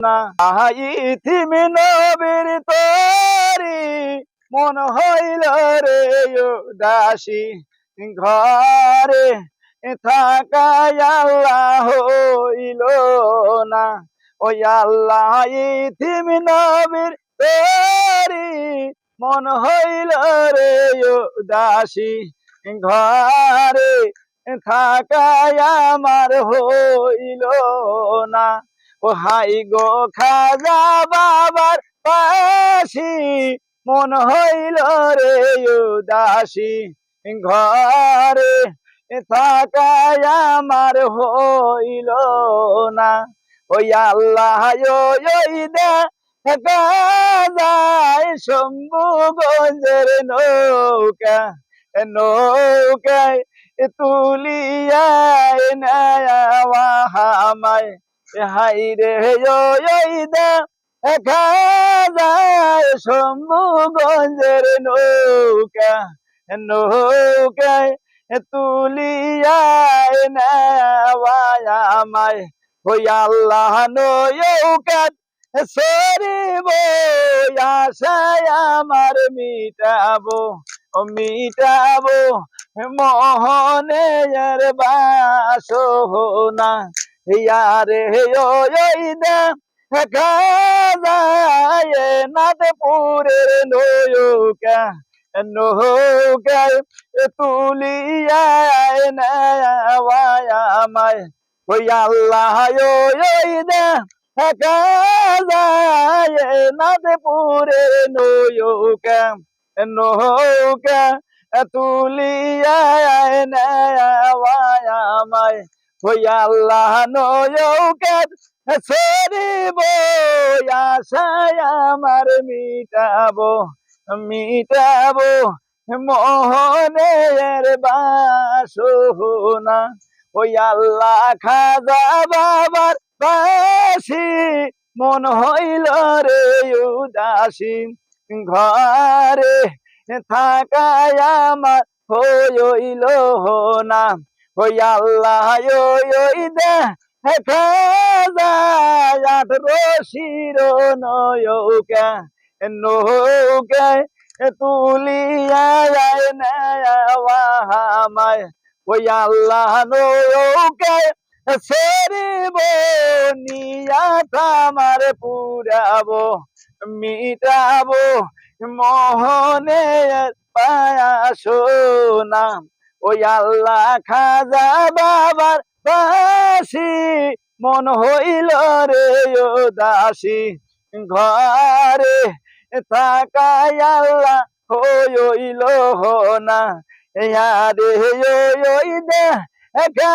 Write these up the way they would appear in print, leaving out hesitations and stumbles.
না ইথিমি নবীর তরি মন হইল রে উদাসী ঘরে থাকায় আল্লাহ হইল না ওই আল্লাহ ইথিমি নবীর তরি মন হইল রে উদাসী ঘরে থাকায় আমার হইল না ও হাই গো খাজা বাবার পাশি মন হইল রে উদাসী ঘরে থাকায় আমার হইল না ওই আল্লাহ দেখা যায় শম্ভুগঞ্জের নৌকা নৌকায় তুলিয়ায় নায়ামায় হাই রে দেখা যায় শম্ভুগঞ্জের নৌকা নৌকায় তুলিয়ায় নায়ামায় ওই আল্লাহ নৌকাত সরিব আশায় আমার মিটাবো মিটাবো মোহনের বাসনা ইয়ারে দেখা যায় নাথপুরের নৌকা নৌকায় তুলিয়ায় নায়ামায় ওই আল্লাহ দেখা যায় নাথপুরের নৌকা নৌকা তুলিয়ায় নায়ামায় ওই আল্লাহ নৌকা সরিব আশায় আমার মিটাবো মিটাবো মোহনের বাসনা ওই আল্লাহ খাজা বাবার পাশি মন হইল রে উদাসী ঘরে থাকায় আমার হইল না ওই আল্লাহ দেখা যায় রশির নৌকা নৌকায় তুলিয়ায় নায়ামায় ওই আল্লাহ নৌকায় সরিব নিয়াত আমার পুরাবো মিটাবো মোহনের বাসনা ওই আল্লাহ খাজা বাবার পাশি মন হইল রে উদাসী ঘরে থাকায় আল্লাহ হইল না ইয়ারে দেখা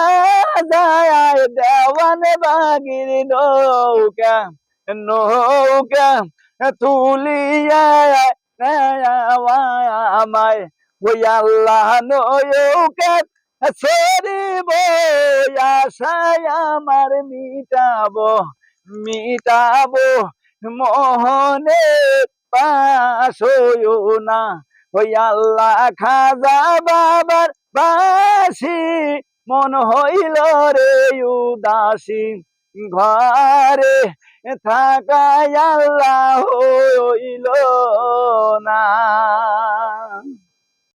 যায় দেওয়ান বাগির নৌকা নৌকা তুলিয়ায় নায়ামায় ওই আল্লাহ নৌকা সরিব আশায় আমার মিটাবো মিটাবো মোহনের বাসনা ওই আল্লাহ খাজা বাবার পাশি মন হইল রে উদাসী ঘরে থাকায় আল্লাহ হইল না।